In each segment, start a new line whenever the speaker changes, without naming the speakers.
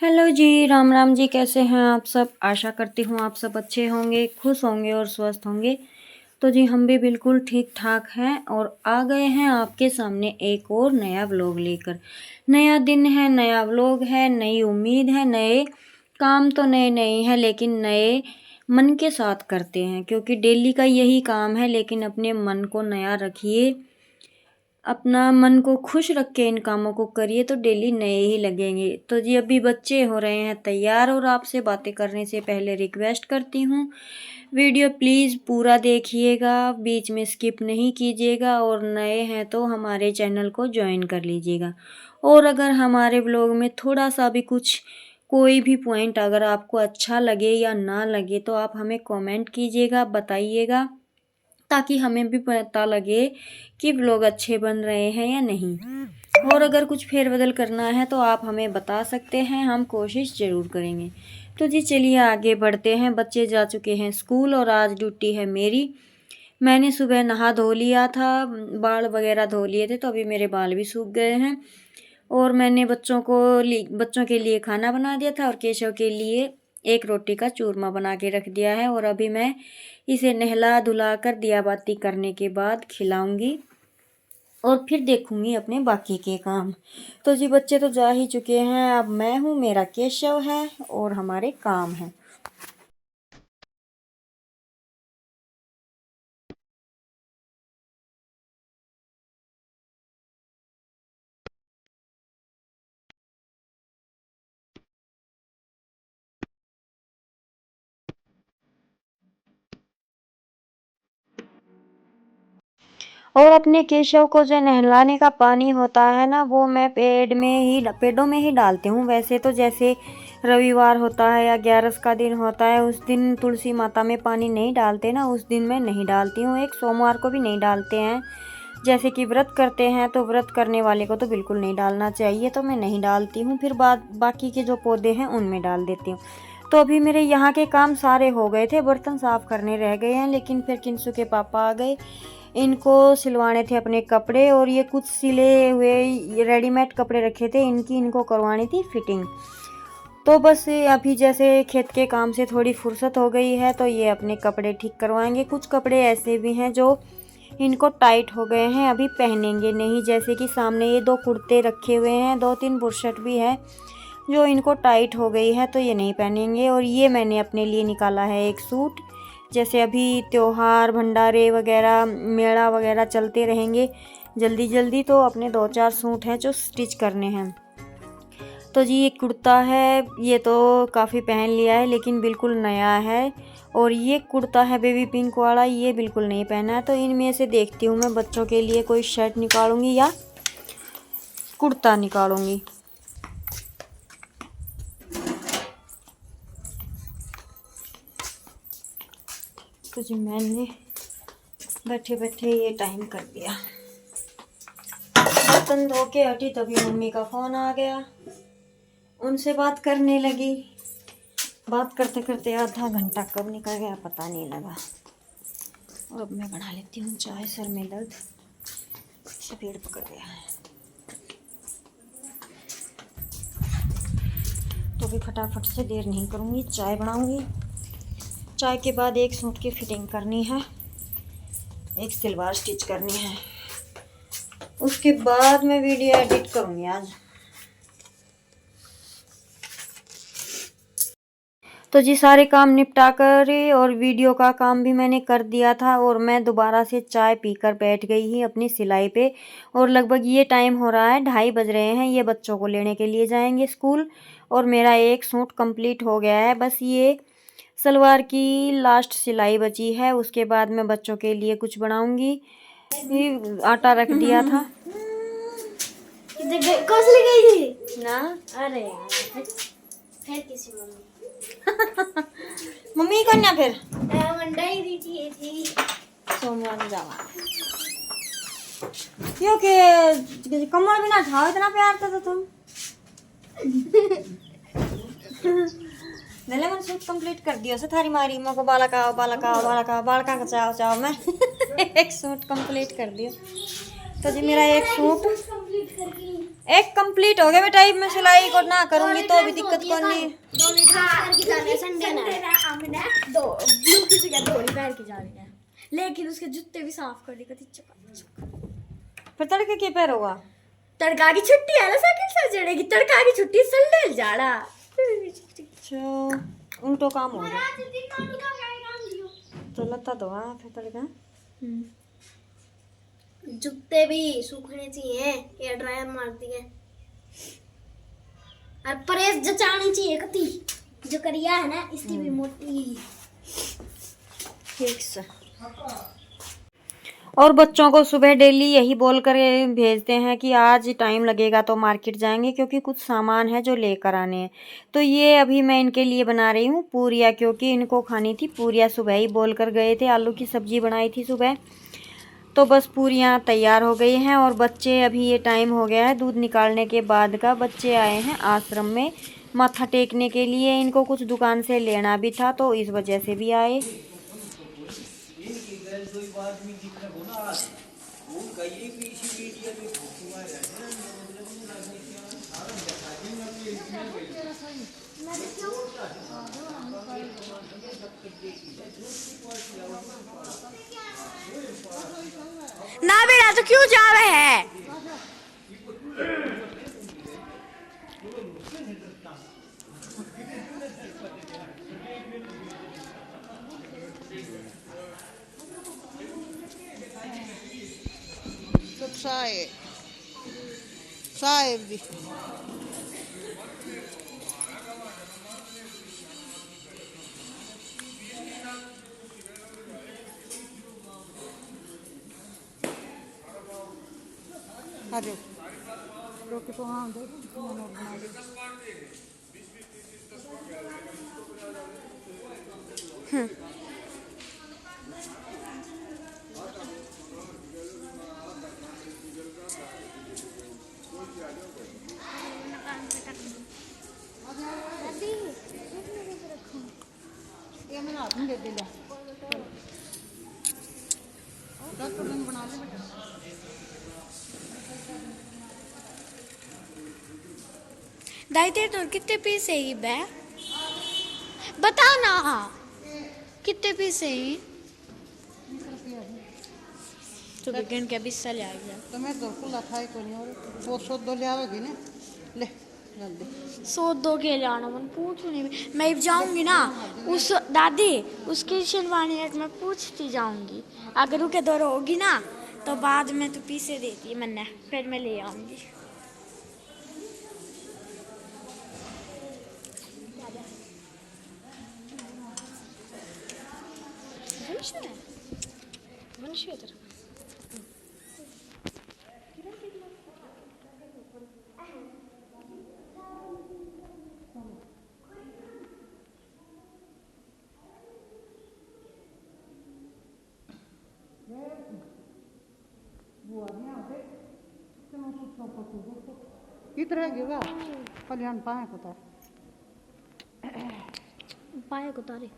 Hello जी, राम राम जी। कैसे हैं आप सब? आशा करती हूँ आप सब अच्छे होंगे, खुश होंगे और स्वस्थ होंगे। तो जी हम भी बिल्कुल ठीक ठाक हैं और आ गए हैं आपके सामने एक और नया व्लॉग लेकर। नया दिन है, नया व्लॉग है, नई उम्मीद है, नए काम तो नए नए हैं लेकिन नए मन के साथ करते हैं, क्योंकि डेली का यही काम है। लेकिन अपने मन को नया रखिए, अपना मन को खुश रख के इन कामों को करिए तो डेली नए ही लगेंगे। तो जी अभी बच्चे हो रहे हैं तैयार, और आपसे बातें करने से पहले रिक्वेस्ट करती हूँ, वीडियो प्लीज़ पूरा देखिएगा, बीच में स्किप नहीं कीजिएगा, और नए हैं तो हमारे चैनल को ज्वाइन कर लीजिएगा। और अगर हमारे ब्लॉग में थोड़ा सा भी कुछ कोई भी पॉइंट अगर आपको अच्छा लगे या ना लगे तो आप हमें कमेंट कीजिएगा, बताइएगा, ताकि हमें भी पता लगे कि व्लॉग अच्छे बन रहे हैं या नहीं। और अगर कुछ फेरबदल करना है तो आप हमें बता सकते हैं, हम कोशिश ज़रूर करेंगे। तो जी चलिए आगे बढ़ते हैं। बच्चे जा चुके हैं स्कूल और आज ड्यूटी है मेरी। मैंने सुबह नहा धो लिया था, बाल वगैरह धो लिए थे, तो अभी मेरे बाल भी सूख गए हैं। और मैंने बच्चों के लिए खाना बना दिया था और केशव के लिए एक रोटी का चूरमा बना के रख दिया है। और अभी मैं इसे नहला धुला कर दिया बाती करने के बाद खिलाऊंगी और फिर देखूंगी अपने बाकी के काम। तो जी बच्चे तो जा ही चुके हैं, अब मैं हूँ, मेरा केशव है और हमारे काम हैं। और अपने केशव को जो नहलाने का पानी होता है ना, वो मैं पेड़ों में ही डालती हूँ। वैसे तो जैसे रविवार होता है या 11 का दिन होता है, उस दिन तुलसी माता में पानी नहीं डालते ना, उस दिन मैं नहीं डालती हूँ। एक सोमवार को भी नहीं डालते हैं। जैसे कि व्रत करते हैं तो व्रत करने वाले को तो बिल्कुल नहीं डालना चाहिए, तो मैं नहीं डालती हूँ। फिर बाकी के जो पौधे हैं उनमें डाल देती हूँ। तो अभी मेरे यहाँ के काम सारे हो गए थे, बर्तन साफ़ करने रह गए हैं, लेकिन फिर किंसु के पापा आ गए। इनको सिलवाने थे अपने कपड़े, और ये कुछ सिले हुए रेडीमेड कपड़े रखे थे, इनको करवानी थी फिटिंग। तो बस अभी जैसे खेत के काम से थोड़ी फुर्सत हो गई है तो ये अपने कपड़े ठीक करवाएंगे। कुछ कपड़े ऐसे भी हैं जो इनको टाइट हो गए हैं, अभी पहनेंगे नहीं। जैसे कि सामने ये 2 कुर्ते रखे हुए हैं, 2-3 बुशर्ट भी है जो इनको टाइट हो गई है, तो ये नहीं पहनेंगे। और ये मैंने अपने लिए निकाला है एक सूट। जैसे अभी त्योहार भंडारे वगैरह मेला वगैरह चलते रहेंगे जल्दी जल्दी, तो अपने 2-4 सूट हैं जो स्टिच करने हैं। तो जी ये कुर्ता है, ये तो काफ़ी पहन लिया है लेकिन बिल्कुल नया है। और ये कुर्ता है बेबी पिंक वाला, ये बिल्कुल नहीं पहना है। तो इनमें से देखती हूँ मैं बच्चों के लिए कोई शर्ट निकालूंगी या कुर्ता निकालूंगी। तो जी मैंने बैठे बैठे ये टाइम कर दिया। बर्तन धो के हटी तभी मम्मी का फ़ोन आ गया, उनसे बात करने लगी। बात करते करते आधा घंटा कब निकल गया पता नहीं लगा। और अब मैं बना लेती हूँ चाय, सर में दर्द से पेट पकड़ गया है। तो भी फटाफट से देर नहीं करूँगी, चाय बनाऊँगी। चाय के बाद एक सूट की फिटिंग करनी है, एक सलवार स्टिच करनी है, उसके बाद मैं वीडियो एडिट करूँगी आज। तो जी सारे काम निपटा कर और वीडियो का काम भी मैंने कर दिया था, और मैं दोबारा से चाय पीकर बैठ गई ही अपनी सिलाई पे। और लगभग ये टाइम हो रहा है, 2:30 बज रहे हैं। ये बच्चों को लेने के लिए जाएंगे स्कूल, और मेरा एक सूट कंप्लीट हो गया है। बस ये सलवार की लास्ट सिलाई बची है, उसके बाद मैं बच्चों के लिए कुछ बनाऊंगी। आटा रख दिया था ना। अरे यार फिर किसी मम्मी करना फिर सोमवार जावा, क्योंकि कमर भी ना खाओ, इतना प्यार था तो तुम मैंने मन सूट कंप्लीट कर दिया से थारी मारी मो को बाला का चाव चाव मैं एक सूट कंप्लीट कर दिया। तो जी मेरा एक सूट एक कंप्लीट हो गया बेटा, मैं सिलाई को ना करूंगी तो भी दिक्कत कौन नहीं।
संडे ना हमने दो ब्लू की जगह धोनी पहन के जा रही है, लेकिन उसके जूते भी साफ कर दी कति चका।
फिर तड़के के पैर होगा।
तड़का की छुट्टी है ना, साइकिल से चढ़ेगी, तड़का की छुट्टी संडे जाड़ा।
अच्छा उल्टो काम हो गया। तो लगता तो हाँ फिर तड़का।
जूते भी सूखने चाहिए, एयर ड्रायर मार दिए, और प्रेस जचानी चाहिए कति, जो करिया है ना इसकी भी मोटी।
ठीक से। और बच्चों को सुबह डेली यही बोल कर भेजते हैं कि आज टाइम लगेगा तो मार्केट जाएंगे, क्योंकि कुछ सामान है जो लेकर आने हैं। तो ये अभी मैं इनके लिए बना रही हूँ पूरियाँ, क्योंकि इनको खानी थी पूरियाँ। सुबह ही बोल कर गए थे, आलू की सब्ज़ी बनाई थी सुबह, तो बस पूरियाँ तैयार हो गई हैं। और बच्चे अभी ये टाइम हो गया है दूध निकालने के बाद का, बच्चे आए हैं आश्रम में माथा टेकने के लिए। इनको कुछ दुकान से लेना भी था तो इस वजह से भी आए।
ना बेटा तो क्यों जा रहे हैं?
साहेब जी आ जाओ रोटी को। हाँ दो बना लो। ये मैंने हाथ में दे दिया। बना ले बेटा।
दाई तेरे तो कितने पीस है ये बे? बता ना कितने पीस है ये? तो बिगन के भी ले आ गया।
तो मैं तो खुला था को नहीं, और वो सौद दो ले आओगी ना, ले जल्दी।
सौ दो के लाना मन पूछू नहीं, मैं जाऊंगी ना उस दादी उसकी शिलवानी है, मैं पूछती जाऊंगी, अगर उनके दौर होगी ना तो बाद में तो पीसे देती है मैंने, फिर मैं ले आऊंगी।
कितना गिरा कल्याण पाए को तो
पाए को तारे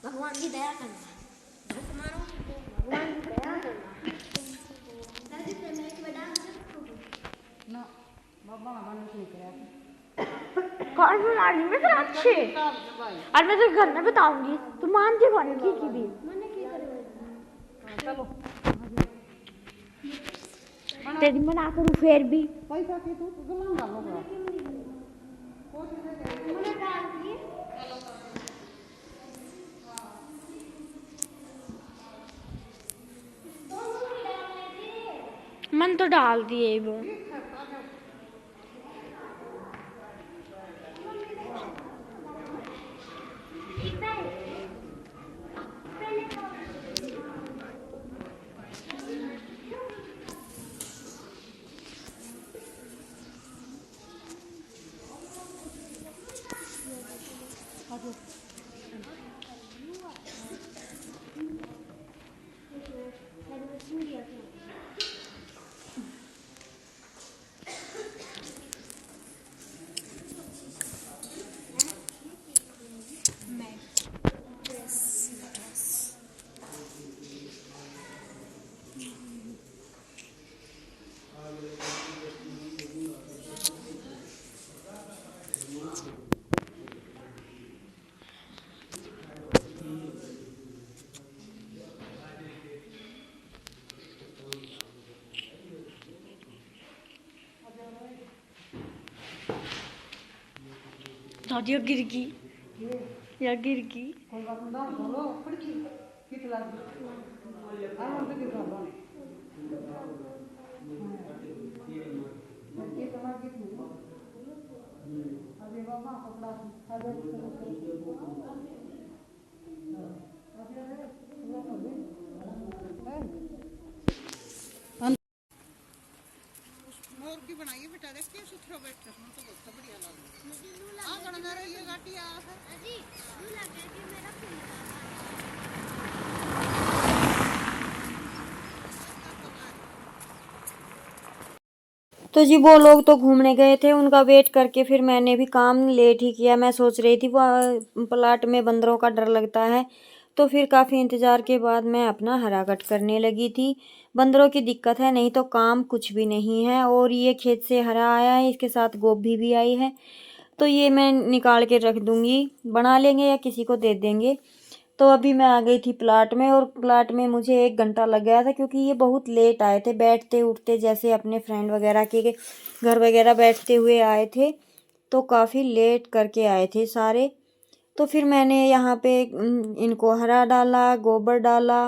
भगवान की दया करना, भगवान की दया करना।
ना बाबा हमारे नहीं करा
कौन बना रही मैं तो अच्छे, और मैं तो घर में बताऊंगी तो मानती कौन की भी।
चलो
तेरी मना करूँ फिर भी
पैसा की तू गलाम डालोगा।
मन तो डाल दिए वो। दादी या गिर गई, या गिर गई।
कोई बात नहीं, बोलो खिड़की कित लग आ हम तो कित लग ये तो मार कित नहीं अबे बाबा कपड़ा अबे मोर की बनाइए बेटा, देखिए सुथरा बैठ हम तो बहुत बढ़िया लगा आ गण मेरा ये गाटी आ है अजी लू लगे कि मेरा
तो जी वो लोग तो घूमने गए थे, उनका वेट करके फिर मैंने भी काम लेट ही किया। मैं सोच रही थी वो प्लाट में बंदरों का डर लगता है, तो फिर काफ़ी इंतज़ार के बाद मैं अपना हरा कट करने लगी थी। बंदरों की दिक्कत है, नहीं तो काम कुछ भी नहीं है। और ये खेत से हरा आया है, इसके साथ गोभी भी आई है, तो ये मैं निकाल के रख दूँगी, बना लेंगे या किसी को दे देंगे। तो अभी मैं आ गई थी प्लाट में, और प्लाट में मुझे 1 घंटा लग गया था, क्योंकि ये बहुत लेट आए थे, बैठते उठते जैसे अपने फ्रेंड वगैरह के घर वगैरह बैठते हुए आए थे, तो काफ़ी लेट करके आए थे सारे। तो फिर मैंने यहाँ पे इनको हरा डाला, गोबर डाला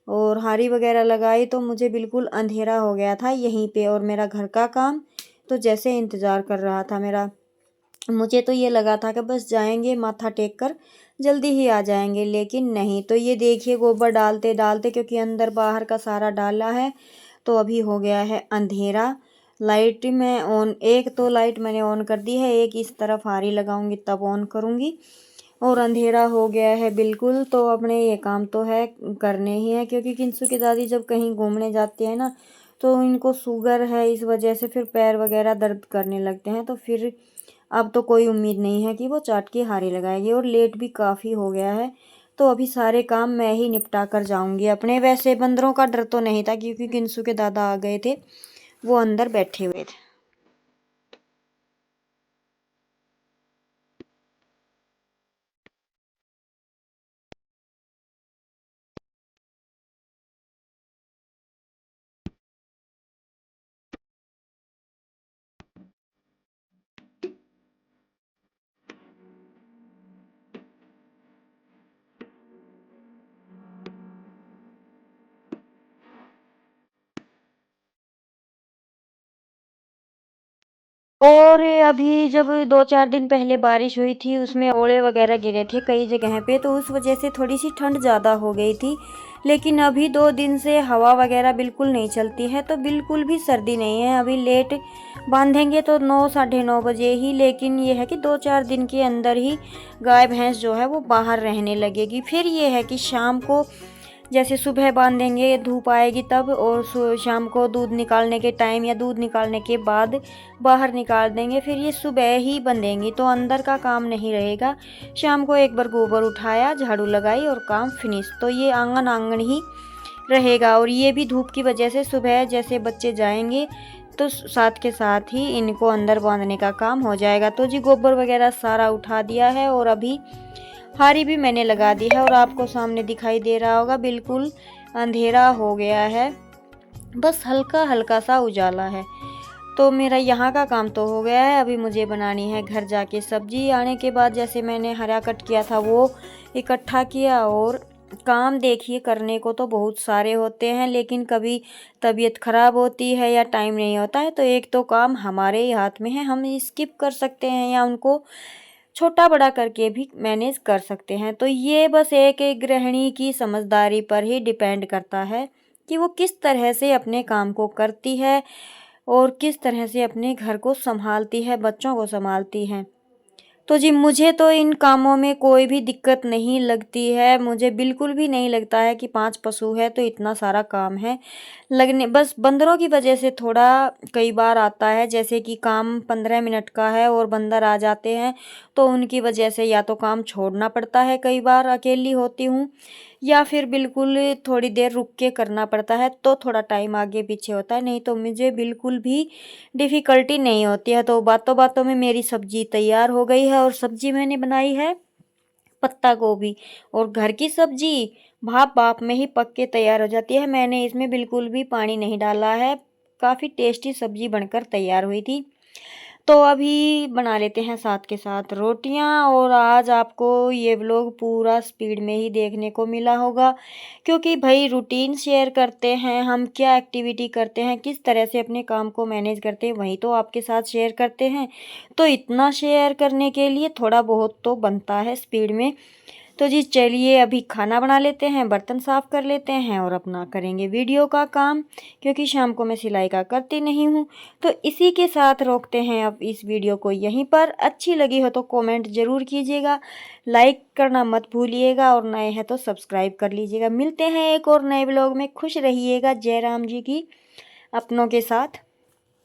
और हारी वगैरह लगाई, तो मुझे बिल्कुल अंधेरा हो गया था यहीं पे। और मेरा घर का काम तो जैसे इंतज़ार कर रहा था मेरा, मुझे तो ये लगा था कि बस जाएंगे माथा टेक कर जल्दी ही आ जाएंगे, लेकिन नहीं। तो ये देखिए गोबर डालते डालते, क्योंकि अंदर बाहर का सारा डाला है, तो अभी हो गया है अंधेरा। लाइट मैं ऑन, एक तो लाइट मैंने ऑन कर दी है, एक इस तरफ हारी लगाऊंगी तब ऑन करूंगी। और अंधेरा हो गया है बिल्कुल। तो अपने ये काम तो है करने ही है, क्योंकि किंसू की दादी जब कहीं घूमने जाती है ना, तो इनको शुगर है, इस वजह से फिर पैर वगैरह दर्द करने लगते हैं। तो फिर अब तो कोई उम्मीद नहीं है कि वो चाट की हारी लगाएगी, और लेट भी काफ़ी हो गया है। तो अभी सारे काम मैं ही निपटा कर जाऊंगी अपने। वैसे बंदरों का डर तो नहीं था, क्योंकि किंसू के दादा आ गए थे, वो अंदर बैठे हुए थे। और अभी जब 2-4 दिन पहले बारिश हुई थी, उसमें ओले वगैरह गिरे थे कई जगह पे, तो उस वजह से थोड़ी सी ठंड ज़्यादा हो गई थी। लेकिन अभी 2 दिन से हवा वगैरह बिल्कुल नहीं चलती है, तो बिल्कुल भी सर्दी नहीं है। अभी लेट बांधेंगे तो 9-9:30 बजे ही, लेकिन ये है कि 2-4 दिन के अंदर ही गाय भैंस जो है वो बाहर रहने लगेगी। फिर ये है कि शाम को, जैसे सुबह बांधेंगे धूप आएगी तब, और शाम को दूध निकालने के टाइम या दूध निकालने के बाद बाहर निकाल देंगे। फिर ये सुबह ही बंधेंगी, तो अंदर का काम नहीं रहेगा। शाम को एक बार गोबर उठाया, झाड़ू लगाई और काम फिनिश। तो ये आंगन आंगन ही रहेगा। और ये भी धूप की वजह से सुबह जैसे बच्चे जाएंगे, तो साथ के साथ ही इनको अंदर बांधने का काम हो जाएगा। तो जी गोबर वगैरह सारा उठा दिया है, और अभी हारी भी मैंने लगा दी है। और आपको सामने दिखाई दे रहा होगा बिल्कुल अंधेरा हो गया है, बस हल्का हल्का सा उजाला है। तो मेरा यहाँ का काम तो हो गया है। अभी मुझे बनानी है घर जाके सब्जी। आने के बाद जैसे मैंने हरा कट किया था वो इकट्ठा किया। और काम देखिए करने को तो बहुत सारे होते हैं, लेकिन कभी तबीयत ख़राब होती है या टाइम नहीं होता है, तो एक तो काम हमारे ही हाथ में है, हम स्किप कर सकते हैं या उनको छोटा बड़ा करके भी मैनेज कर सकते हैं। तो ये बस एक एक गृहिणी की समझदारी पर ही डिपेंड करता है कि वो किस तरह से अपने काम को करती है और किस तरह से अपने घर को संभालती है, बच्चों को संभालती है। तो जी मुझे तो इन कामों में कोई भी दिक्कत नहीं लगती है। मुझे बिल्कुल भी नहीं लगता है कि 5 पशु है तो इतना सारा काम है। लगने बस बंदरों की वजह से थोड़ा कई बार आता है, जैसे कि काम 15 मिनट का है और बंदर आ जाते हैं, तो उनकी वजह से या तो काम छोड़ना पड़ता है, कई बार अकेली होती हूँ, या फिर बिल्कुल थोड़ी देर रुक के करना पड़ता है, तो थोड़ा टाइम आगे पीछे होता है। नहीं तो मुझे बिल्कुल भी डिफ़िकल्टी नहीं होती है। तो बातों बातों में मेरी सब्जी तैयार हो गई है, और सब्जी मैंने बनाई है पत्ता गोभी। और घर की सब्जी भाप भाप में ही पक के तैयार हो जाती है। मैंने इसमें बिल्कुल भी पानी नहीं डाला है, काफ़ी टेस्टी सब्जी बनकर तैयार हुई थी। तो अभी बना लेते हैं साथ के साथ रोटियां। और आज आपको ये व्लॉग पूरा स्पीड में ही देखने को मिला होगा, क्योंकि भाई रूटीन शेयर करते हैं हम, क्या एक्टिविटी करते हैं, किस तरह से अपने काम को मैनेज करते हैं, वही तो आपके साथ शेयर करते हैं। तो इतना शेयर करने के लिए थोड़ा बहुत तो बनता है स्पीड में। तो जी चलिए अभी खाना बना लेते हैं, बर्तन साफ़ कर लेते हैं और अपना करेंगे वीडियो का काम, क्योंकि शाम को मैं सिलाई का करती नहीं हूँ। तो इसी के साथ रोकते हैं अब इस वीडियो को यहीं पर। अच्छी लगी हो तो कमेंट ज़रूर कीजिएगा, लाइक करना मत भूलिएगा और नए हैं तो सब्सक्राइब कर लीजिएगा। मिलते हैं एक और नए ब्लॉग में। खुश रहिएगा। जय राम जी की अपनों के साथ।